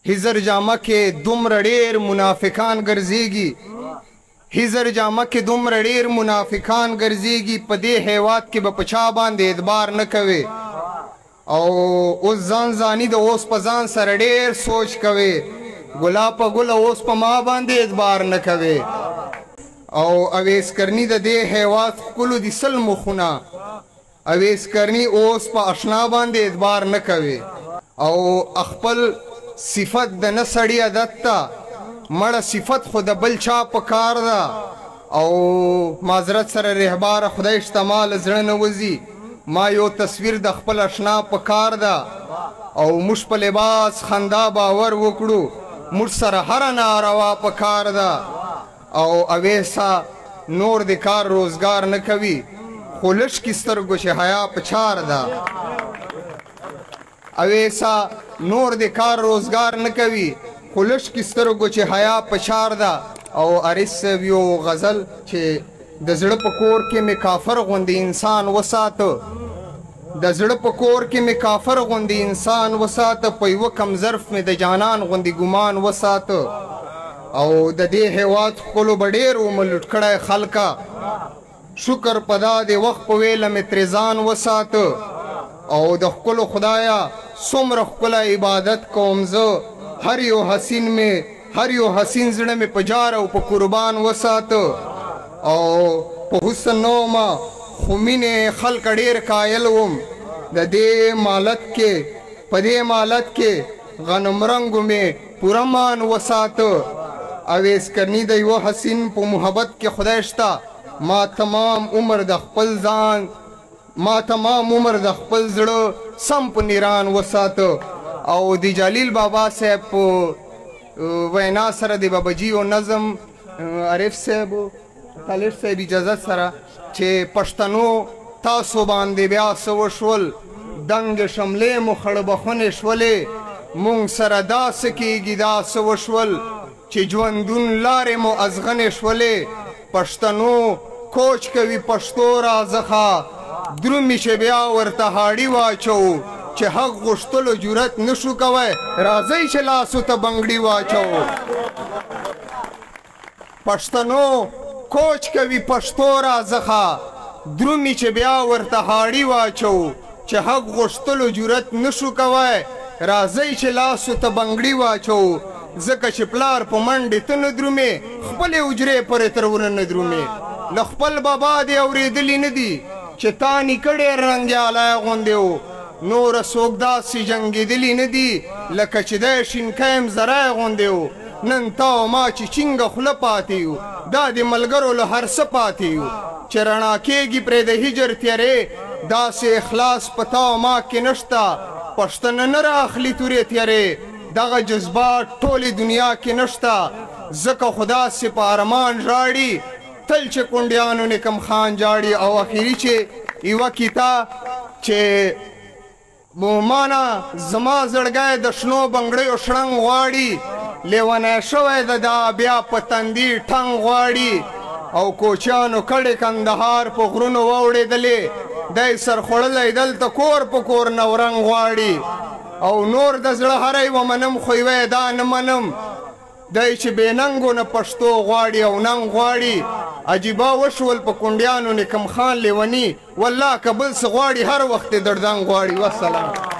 هزر جامه کې دومره ډېر منافقان ګرځېږي هزر جامه کې دومره ډېر منافقان ګرځېږي په دې هیواد کې به په چا باندې اعتبار نه کوي او اوس ځان ځاني د اوس په ځان سره ډېر سوچ کوي ګلا په ګله اوس په ما باندې اعتبار نه کوي او اویس کرني د دې هیواد ښکلو دي سل مخونه اویس کرني اوس په اشنا باندې اعتبار نه کوي او خپل صفت د نه سړي عادت ته مړه صفت خو د بل چا په کار ده او معذرت سره رهباره خدای شته ما له زړه نه وځي ما یو تصویر د خپل اشنا په کار ده او موږ په لباس خندا باور وکړو موږ سره هره ناروا په کار ده او اویسا نور د کار روزګار نه کوي خو لږ کې سترګو چې حیا په چار ده اویسا نور د کار روزګار نه کوي خو لږ کې سترګو چې حیا په چار ده او عارف صاحب یو غزل چې د زړه په کور کې مې کافر غوندې انسان وساته د زړه په کور کې مې کافر غوندې انسان وساته په یوه کم ظرف مې د جانان غوندې ګمان وساته او د دې هیواد ښکلو به ډېر ومه لوټ کړی خلکه شکر په دا د وخت په ویله مې ترې ځان وساته او د ښکلو خدایه څومره ښکلی عبادت کوم زه هر یو حسین زړه مې په جار او په قربان وساته او په حسن نه ومه خو مینې خلکه ډېر قایل وم د دې مالت کې په دې مالت کې غنم رنګو مې پوره مان وساته اویس کرني د یوه حسین په محبت کې خدای شته ما تمام عمر د خپل زړه سم په نیران وساته او د جلیل بابا صاحب په وینا سره د باباجي او نظم عارف صاحب طالب صاحب اجازت سره چې پښتنو تاسو باندې بیا څه وشول دنګ شملې مو خړبخونې شولې مونږ سره داسې کېږي دا څه وشول چې ژوندون لارې مو ازغنې شولې پښتنو کوچ کوي پښتو رازخه درومي چې بیا ورته هاړي واچو چې حق غوښتلو جرأت نشو کوی راځئ چې لاسو ته بنګړي واچو پښتنو کوچ کوي پښتو رازخه درومي چې بیا ورته هاړي واچو چې حق غوښتلو جرأت نشو کوی راځئ چې لاسو ته بنګړي واچو ځکه چې پلار په منډې ته نه درومې خپلې حجرې پورې تر ونه نه درومې له خپل بابا دې اورېدلي نه دي چې تا نیکه ډېر رنګیالی غوندې و نوره څوک داسې جنګېدلي نه دي لکه چې دی شینکی مزری غوندې و نن تا او ما چې چینګه خوله پاتې یو دا د ملګرو له هر څه پاتې یو چې رڼا کېږي پرې د هجر تیارې داسې اخلاص په تا او ما کې نشته پښتنه نه رااخلي تورې تیارې دغه جذبات ټولې دنیا کې نشته ځکه خو داسې په ارمان ژاړي تل چې کونډیانو نکم خان جاړي او اخري چې یوه کیتا چې مانا زما زړګی د شنو بنګړیو شړنګ غواړي لیونی شوی د دا بیا په تندي ټنګ غواړي او کوچیانو کړې کندهار په غرونو واوړېدلې دی سرخوړلی دلته کور په کور نورنګ غواړي او نور د زړه هره یوه منم خو یوه دا نه منم دی چې بې ننګو نه پښتو غواړي او ننګ غواړي عجیبه وشول په کونډیانو نکم خان لیوني والله که بل څه غواړي هر وخت یې دړدنګ غواړي والسلام